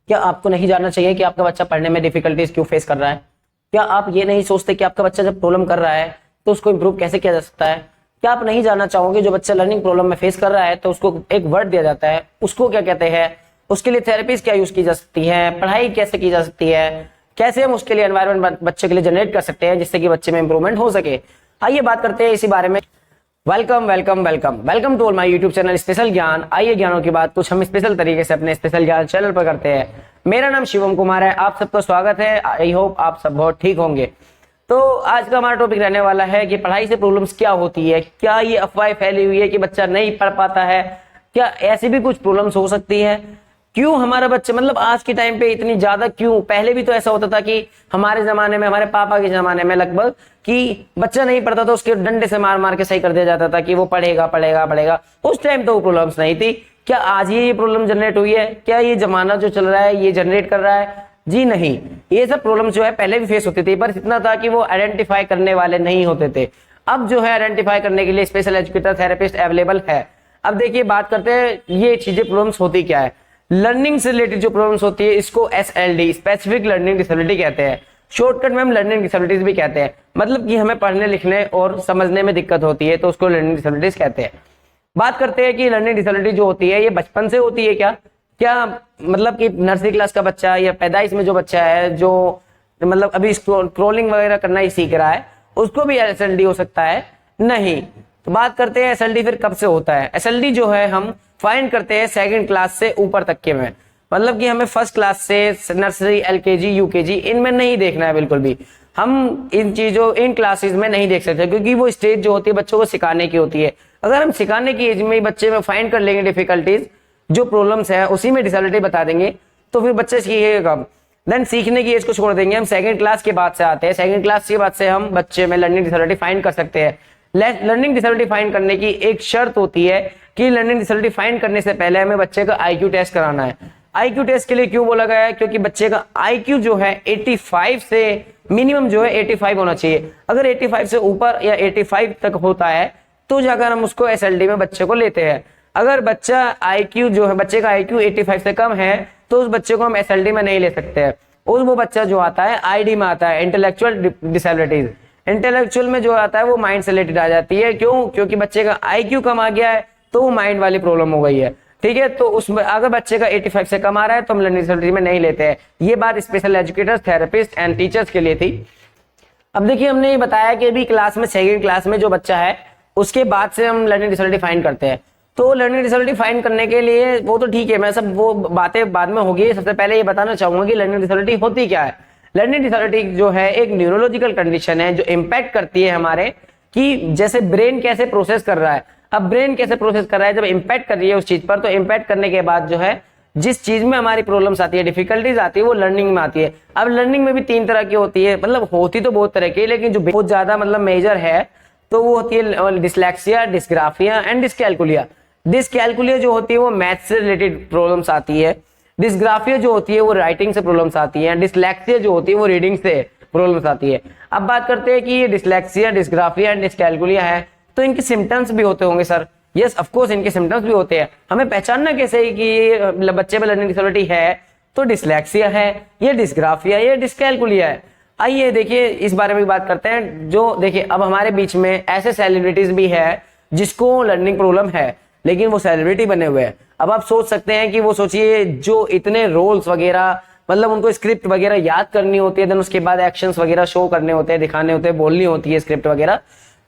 क्या आपको नहीं जानना चाहिए कि आपका बच्चा पढ़ने में डिफिकल्टीज क्यों फेस कर रहा है? क्या आप ये नहीं सोचते कि आपका बच्चा जब प्रॉब्लम कर रहा है तो उसको इंप्रूव कैसे किया जा सकता है? क्या आप नहीं जानना चाहोगे जो बच्चा लर्निंग प्रॉब्लम में फेस कर रहा है तो उसको एक वर्ड दिया जाता है, उसको क्या कहते हैं, उसके लिए थेरेपीज क्या यूज की जा सकती है, पढ़ाई कैसे की जा सकती है, कैसे हम उसके लिए एनवायरमेंट बच्चे के लिए जनरेट कर सकते हैं जिससे कि बच्चे में इंप्रूवमेंट हो सके। आइए बात करते हैं इसी बारे में। Welcome welcome welcome welcome to all my YouTube channel special Gyan. आइए ज्ञानों की बात कुछ हम स्पेशल तरीके से अपने स्पेशल ज्ञान चैनल पर करते हैं। मेरा नाम शिवम कुमार है, आप सबका स्वागत है। आई होप आप सब बहुत ठीक होंगे। तो आज का हमारा टॉपिक रहने वाला है कि पढ़ाई से प्रॉब्लम्स क्या होती है। क्या ये अफवाह फैली हुई है कि बच्चा नहीं पढ़ पाता है? क्या ऐसी भी कुछ प्रॉब्लम्स हो सकती है? क्यों हमारा बच्चा मतलब आज के टाइम पे इतनी ज्यादा क्यों? पहले भी तो ऐसा होता था कि हमारे जमाने में, हमारे पापा के जमाने में लगभग, कि बच्चा नहीं पढ़ता तो उसके डंडे से मार मार के सही कर दिया जाता था कि वो पढ़ेगा पढ़ेगा पढ़ेगा। उस टाइम तो वो प्रॉब्लम्स नहीं थी। क्या आज ये प्रॉब्लम जनरेट हुई है? क्या ये जमाना जो चल रहा है ये जनरेट कर रहा है? जी नहीं, ये सब प्रॉब्लम जो है पहले भी फेस होती थी, पर इतना था कि वो आइडेंटिफाई करने वाले नहीं होते थे। अब जो है आइडेंटिफाई करने के लिए स्पेशल एजुकेटर, थेरेपिस्ट अवेलेबल है। अब देखिए बात करते हैं ये चीजें प्रॉब्लम्स होती क्या है। लर्निंग से रिलेटेड जो प्रॉब्लम्स होती है इसको SLD, स्पेसिफिक लर्निंग डिसेबिलिटी कहते हैं। शॉर्टकट में हम लर्निंग डिसेबिलिटीज भी कहते हैं। मतलब कि हमें पढ़ने लिखने और समझने में दिक्कत होती है तो उसको लर्निंग डिसेबिलिटीज कहते हैं। बात करते हैं कि लर्निंग डिसेबिलिटी जो होती है ये बचपन से होती है क्या मतलब कि नर्सरी क्लास का बच्चा या पैदाइश में जो बच्चा है जो मतलब अभी स्क्रॉलिंग वगैरह करना ही सीख रहा है उसको भी SLD हो सकता है? नहीं। तो बात करते हैं SLD फिर कब से होता है। SLD जो है हम फाइंड करते हैं सेकंड क्लास से ऊपर तक के में। मतलब कि हमें फर्स्ट क्लास से नर्सरी, LKG, UKG इनमें नहीं देखना है बिल्कुल भी। हम इन चीजों, इन क्लासेस में नहीं देख सकते क्योंकि वो स्टेज जो होती है बच्चों को सिखाने की होती है। अगर हम सिखाने की एज में ही बच्चे में फाइंड कर लेंगे डिफिकल्टीज, जो प्रॉब्लम्स है उसी में डिसेबिलिटी बता देंगे तो फिर बच्चे सीखेगा कब? देन सीखने की एज को छोड़ देंगे। हम सेकंड क्लास के बाद से आते हैं। सेकंड क्लास के बाद से हम बच्चे में लर्निंग डिसेबिलिटी फाइंड कर सकते हैं। लर्निंग डिसेबिलिटी फाइंड करने की एक शर्त होती है कि लर्निंग डिसेबिलिटी फाइंड करने से पहले हमें बच्चे का IQ टेस्ट कराना है। IQ टेस्ट के लिए क्यों बोला गया है? क्योंकि बच्चे का IQ जो है 85 से मिनिमम जो है 85 होना चाहिए। अगर 85 से ऊपर या 85 तक होता है तो जाकर हम उसको SLD में बच्चे को लेते हैं। अगर बच्चा IQ जो है, बच्चे का IQ 85 से कम है तो उस बच्चे को हम SLD में नहीं ले सकते हैं। और वो बच्चा जो आता है ID में आता है, इंटेलेक्चुअल डिसेबिलिटीज। इंटेलेक्चुअल में जो आता है वो माइंड से रिलेटेड आ जाती है। क्यों? क्योंकि बच्चे का IQ कम आ गया है तो वो माइंड वाली प्रॉब्लम हो गई है। ठीक है, तो उसमें अगर बच्चे का 85 से कम आ रहा है तो हम लर्निंग डिसेबिलिटी में नहीं लेते हैं। ये बात special educators, therapist and teachers के लिए थी। अब देखिए हमने ये बताया कि अभी क्लास में, सेकंड क्लास में जो बच्चा है उसके बाद से हम लर्निंग डिसेबिलिटी फाइंड करते हैं। तो लर्निंग डिसेबिलिटी फाइंड करने के लिए वो तो ठीक है, मैं सब वो बातें बाद में होगी। सबसे पहले ये बताना चाहूंगा कि लर्निंग डिसेबिलिटी होती क्या है। लर्निंग डिसेबिलिटी जो है एक न्यूरोलॉजिकल कंडीशन है जो इंपैक्ट करती है हमारे कि जैसे ब्रेन कैसे प्रोसेस कर रहा है। अब ब्रेन कैसे प्रोसेस कर रहा है, जब इंपैक्ट कर रही है उस चीज पर, तो इंपैक्ट करने के बाद जो है जिस चीज में हमारी प्रॉब्लम्स आती है, डिफिकल्टीज आती है, वो लर्निंग में आती है। अब लर्निंग में भी 3 तरह की होती है, मतलब होती तो बहुत तरह की, लेकिन जो बहुत ज्यादा मतलब मेजर है तो वो होती है dyslexia, dysgraphia and dyscalculia. Dyscalculia जो होती है वो मैथ्स से रिलेटेड प्रॉब्लम्स आती है। डिस्ग्राफिया जो होती है वो राइटिंग से प्रॉब्लम्स आती है। डिसलेक्सिया जो होती है वो रीडिंग से प्रॉब्लम्स आती है। अब बात करते हैं कि ये डिसलेक्सिया, डिस्ग्राफिया एंड डिसकैलकुलिया है तो इनके सिम्टम्स भी होते होंगे सर। यस, ऑफ कोर्स इनके सिम्टम्स भी होते हैं। हमें पहचानना कैसे है कि बच्चे में लर्निंग डिसेबिलिटी है तो डिसलेक्सिया है, ये डिस्ग्राफिया, ये डिसकैलकुलिया है। आइए देखिए इस बारे में बात करते हैं। जो देखिए अब हमारे बीच में ऐसे सेलिब्रिटीज भी है जिसको लर्निंग प्रॉब्लम है लेकिन वो सेलिब्रिटी बने हुए हैं। अब आप सोच सकते हैं कि वो सोचिए जो इतने रोल्स वगैरह, मतलब उनको स्क्रिप्ट वगैरह याद करनी होती है, देन उसके बाद एक्शंस वगैरह शो करने होते हैं, दिखाने होते हैं, बोलनी होती है स्क्रिप्ट वगैरह,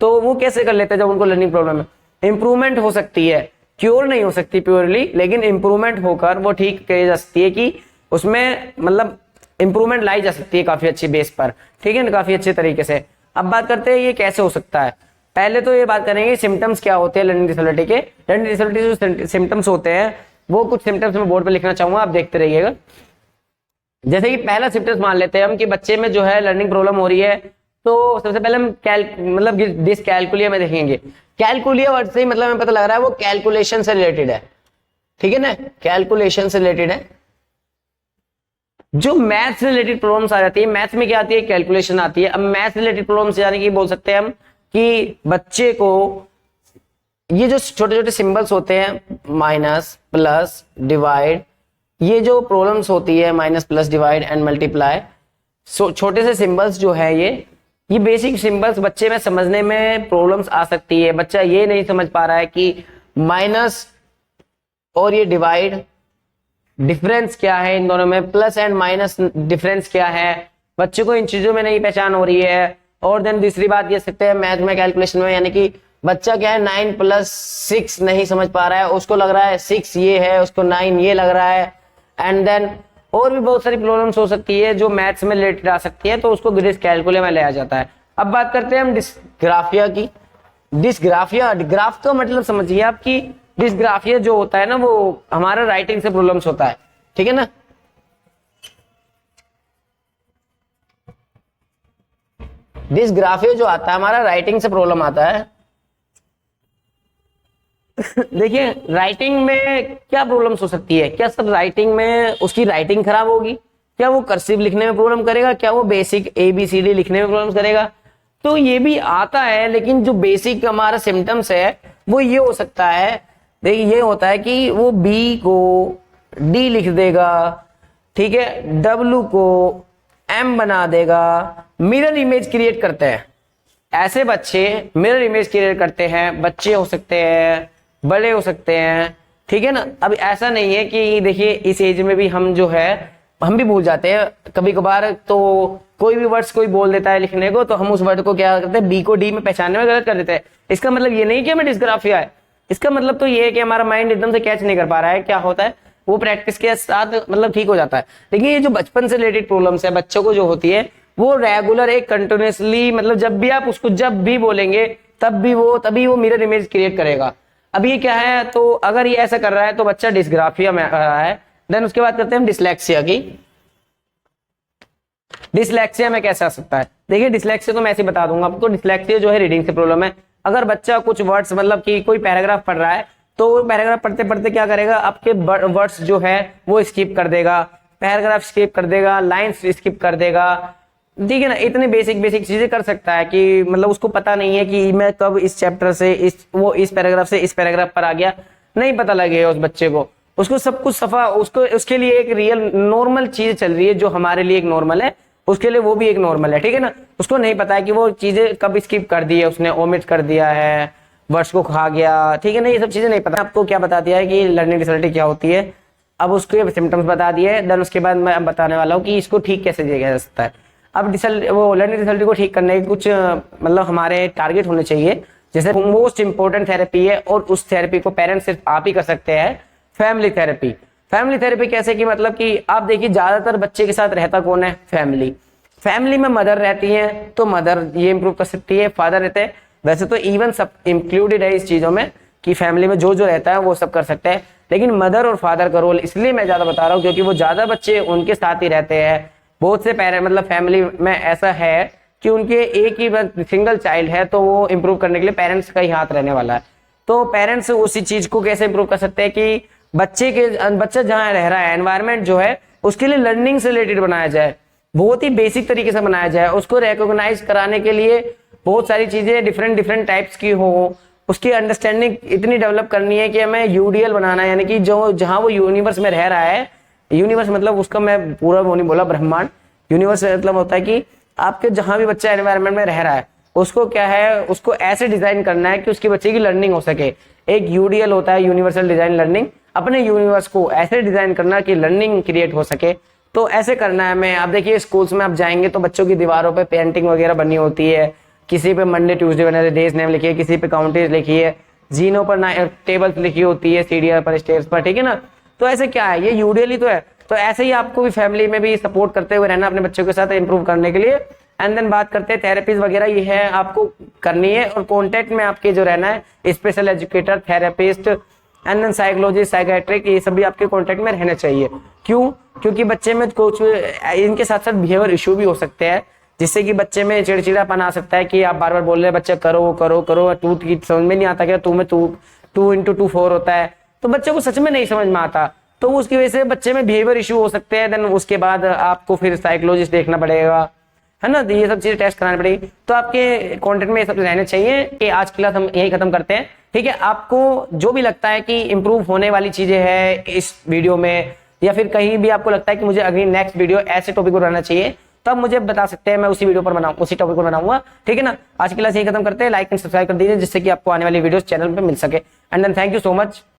तो वो कैसे कर लेते हैं जब उनको लर्निंग प्रॉब्लम है? इंप्रूवमेंट हो सकती है, क्योर नहीं हो सकती प्योरली, लेकिन इंप्रूवमेंट होकर वो ठीक की जा सकती है कि उसमें मतलब इंप्रूवमेंट लाई जा सकती है काफी अच्छी बेस पर। ठीक है ना, काफी अच्छे तरीके से। अब बात करते हैं ये कैसे हो सकता है। पहले तो ये बात करेंगे सिम्टम्स क्या होते हैं लर्निंग डिसेबिलिटी के। लर्निंग डिसेबिलिटी जो सिम्टम्स होते हैं वो कुछ सिम्टम्स मैं बोर्ड पे लिखना चाहूंगा, आप देखते रहिएगा। जैसे कि पहला सिम्टम्स मान लेते हैं हम कि बच्चे में जो है लर्निंग प्रॉब्लम हो रही है, तो सबसे पहले हम मतलब डिसकैलकुलिया में देखेंगे। कैलकुलिया वर्ड से ही मतलब हमें पता लग रहा है वो कैलकुलेशन से रिलेटेड है। ठीक है ना, कैलकुलेशन से रिलेटेड है। जो मैथ्स रिलेटेड प्रॉब्लम्स आ जाती है, मैथ्स में क्या आती है? कैलकुलेशन आती है। अब मैथ्स रिलेटेड प्रॉब्लम्स यानी कि बोल सकते हैं हम कि बच्चे को ये जो छोटे छोटे सिंबल्स होते हैं, माइनस, प्लस, डिवाइड, ये जो प्रॉब्लम्स होती है minus plus divide and multiply, छोटे से सिंबल्स जो है ये बेसिक सिंबल्स बच्चे में समझने में प्रॉब्लम्स आ सकती है। बच्चा ये नहीं समझ पा रहा है कि माइनस और ये डिवाइड डिफरेंस क्या है, इन दोनों में प्लस एंड माइनस डिफरेंस क्या है, बच्चे को इन चीजों में नहीं पहचान हो रही है। और देन दूसरी बात ये सकते हैं मैथ में कैलकुलेशन में, यानी कि बच्चा क्या है 9 + 6 नहीं समझ पा रहा है, उसको लग रहा है 6 ये है, उसको 9 ये लग रहा है। एंड देन और भी बहुत सारी प्रॉब्लम्स हो सकती है जो मैथ्स में रिलेटेड आ सकती है, तो उसको डिसकैलकुले में ले जाता है। अब बात करते हैं हम डिस्ग्राफिया की। डिस्ग्राफिया, ग्राफ का मतलब समझिए आपकी, डिस्ग्राफिया जो होता है ना वो हमारा राइटिंग से प्रॉब्लम्स होता है, ठीक है ना। डिस्ग्राफिया जो आता है हमारा राइटिंग से प्रॉब्लम आता है। देखिए राइटिंग में क्या प्रॉब्लम्स हो सकती है, क्या सब राइटिंग में उसकी राइटिंग खराब होगी, क्या वो कर्सिव लिखने में प्रॉब्लम करेगा, क्या वो बेसिक ABCD लिखने में प्रॉब्लम करेगा, तो ये भी आता है। लेकिन जो बेसिक हमारा सिम्टम्स है वो ये हो सकता है, देखिए ये होता है कि वो B को D लिख देगा, ठीक है, W को M बना देगा, मिरर इमेज क्रिएट करते हैं। ऐसे बच्चे मिरर इमेज क्रिएट करते हैं, बच्चे हो सकते हैं, बड़े हो सकते हैं, ठीक है ना। अब ऐसा नहीं है कि देखिए इस एज में भी हम जो है हम भी भूल जाते हैं कभी कभार, तो कोई भी वर्ड्स कोई बोल देता है लिखने को, तो हम उस वर्ड को क्या करते हैं B को D में पहचानने में गलत कर देते हैं। इसका मतलब ये नहीं कि हमें डिस्ग्राफिया है, इसका मतलब तो ये है कि हमारा माइंड एकदम से कैच नहीं कर पा रहा है। क्या होता है वो प्रैक्टिस के साथ मतलब ठीक हो जाता है। लेकिन ये जो बचपन से रिलेटेड प्रॉब्लम्स है बच्चों को जो होती है वो रेगुलर एक कंटिन्यूसली, मतलब जब भी आप उसको जब भी बोलेंगे तभी वो मिरर इमेज क्रिएट करेगा। अब ये क्या है, तो अगर ये ऐसा कर रहा है तो बच्चा डिस्ग्राफिया में आ रहा है। देन उसके बाद करते हैं हम डिसलेक्सिया की। डिसलेक्सिया में कैसे आ सकता है, देखिए डिसलेक्सिया तो मैं ऐसे बता दूंगा आपको। डिसलेक्सिया जो है रीडिंग से प्रॉब्लम है। अगर बच्चा कुछ वर्ड्स मतलब कि कोई पैराग्राफ पढ़ रहा है तो पैराग्राफ पढ़ते पढ़ते क्या करेगा, आपके वर्ड्स जो है वो स्किप कर देगा, पैराग्राफ स्किप कर देगा, लाइंस स्किप कर देगा, ठीक है ना। इतने बेसिक बेसिक चीजें कर सकता है कि मतलब उसको पता नहीं है कि मैं कब इस चैप्टर से इस पैराग्राफ से इस पैराग्राफ पर आ गया, नहीं पता लगेगा उस बच्चे को। उसको सब कुछ सफा, उसको उसके लिए एक रियल नॉर्मल चीज चल रही है जो हमारे लिए एक नॉर्मल है, उसके लिए वो भी एक नॉर्मल है, ठीक है ना। उसको नहीं पता है कि वो चीजें कब स्किप कर दी है, उसने ओमिट कर दिया है, वर्ड्स को खा गया, ठीक है ना। ये सब चीजें नहीं पता। आपको क्या बता दिया है कि लर्निंग डिसबिलिटी क्या होती है, अब उसके सिम्टम्स बता दिए। देन उसके बाद मैं बताने वाला हूँ कि इसको ठीक कैसे किया जा सकता है। अब वो लर्निंग डिसबिलिटी को ठीक करने के कुछ मतलब हमारे टारगेट होने चाहिए। जैसे मोस्ट इंपॉर्टेंट थेरेपी है और उस थेरेपी को पेरेंट्स सिर्फ आप ही कर सकते हैं, फैमिली थेरेपी। फैमिली थेरेपी कैसे कि मतलब कि आप देखिए ज्यादातर बच्चे के साथ रहता कौन है, फैमिली में मदर रहती है तो मदर ये इंप्रूव कर सकती है, फादर रहते हैं। वैसे तो इवन सब इंक्लूडेड है इस चीजों में कि फैमिली में जो जो रहता है वो सब कर सकते हैं, लेकिन मदर और फादर का रोल इसलिए मैं ज्यादा बता रहा हूँ क्योंकि वो ज्यादा बच्चे उनके साथ ही रहते हैं। बहुत से पेरेंट मतलब फैमिली में ऐसा है कि उनके एक ही सिंगल चाइल्ड है, तो वो इंप्रूव करने के लिए पेरेंट्स का ही हाथ रहने वाला है। तो पेरेंट्स उसी चीज को कैसे इंप्रूव कर सकते हैं कि बच्चा जहाँ रह रहा है एनवायरमेंट जो है उसके लिए लर्निंग से रिलेटेड बनाया जाए, बहुत ही बेसिक तरीके से बनाया जाए। उसको रिकॉग्नाइज कराने के लिए बहुत सारी चीजें डिफरेंट टाइप्स की हो, उसकी अंडरस्टैंडिंग इतनी डेवलप करनी है कि हमें यूडीएल बनाना है, यानी कि जो जहां वो यूनिवर्स में रह रहा है, यूनिवर्स मतलब उसका मैं पूरा वो नहीं बोला ब्रह्मांड, यूनिवर्स मतलब होता है कि आपके जहां भी बच्चा एनवायरमेंट में रह रहा है उसको क्या है, उसको ऐसे डिजाइन करना है कि उसकी बच्चे की लर्निंग हो सके। एक यूडीएल होता है यूनिवर्सल डिजाइन लर्निंग, अपने यूनिवर्स को ऐसे डिजाइन करना कि लर्निंग क्रिएट हो सके। तो ऐसे करना है हमें। आप देखिए स्कूल्स में आप जाएंगे तो बच्चों की दीवारों पे पेंटिंग वगैरह बनी होती है, किसी पे Monday Tuesday Wednesday days name लिखी है, किसी पे काउंटेज लिखी है, जीनों पर टेबल्स लिखी होती है, सीढ़ियों पर स्टेयर्स पर, ठीक है ना। तो ऐसे क्या है, ये यूडीएल ही तो है। तो ऐसे ही आपको भी फैमिली में भी सपोर्ट करते हुए रहना अपने बच्चों के साथ इंप्रूव करने के लिए। एंड देन बात करते हैं थेरेपीज वगैरह, ये है आपको करनी है और कॉन्टेक्ट में आपके जो रहना है special educator, therapist and then psychologist, psychiatric, ये सभी आपके कॉन्टेक्ट में रहने चाहिए। क्यों? क्योंकि बच्चे में कुछ इनके साथ साथ बिहेवियर इशू भी हो सकते हैं, जिससे कि बच्चे में चिड़चिड़ापन आ सकता है कि आप बार बार बोल रहे हैं बच्चे करो करो करो, टू की समझ में नहीं आता क्या, टू में 2 × 2 4 होता है, तो बच्चे को सच में नहीं समझ में आता, तो उसकी वजह से बच्चे में बिहेवियर इशू हो सकते हैं। देन उसके बाद आपको फिर साइकोलॉजिस्ट देखना पड़ेगा, है ना, ये सब चीजें टेस्ट करानी पड़ेगी। तो आपके कॉन्टेंट में ये सब रहने चाहिए कि आज की क्लास हम यही खत्म करते हैं, ठीक है। आपको जो भी लगता है कि इंप्रूव होने वाली चीजें हैं इस वीडियो में या फिर कहीं भी आपको लगता है कि मुझे अगली नेक्स्ट वीडियो ऐसे टॉपिक पर बनाना चाहिए, तो आप मुझे बता सकते हैं, मैं उसी वीडियो पर बनाऊँ, उसी टॉपिक पर बनाऊंगा। ठीक है ना। आज की क्लास यही खत्म करते हैं। लाइक एंड सब्सक्राइब कर दीजिए जिससे कि आपको आने वाली वीडियोस चैनल पे मिल सके। And then thank you so much.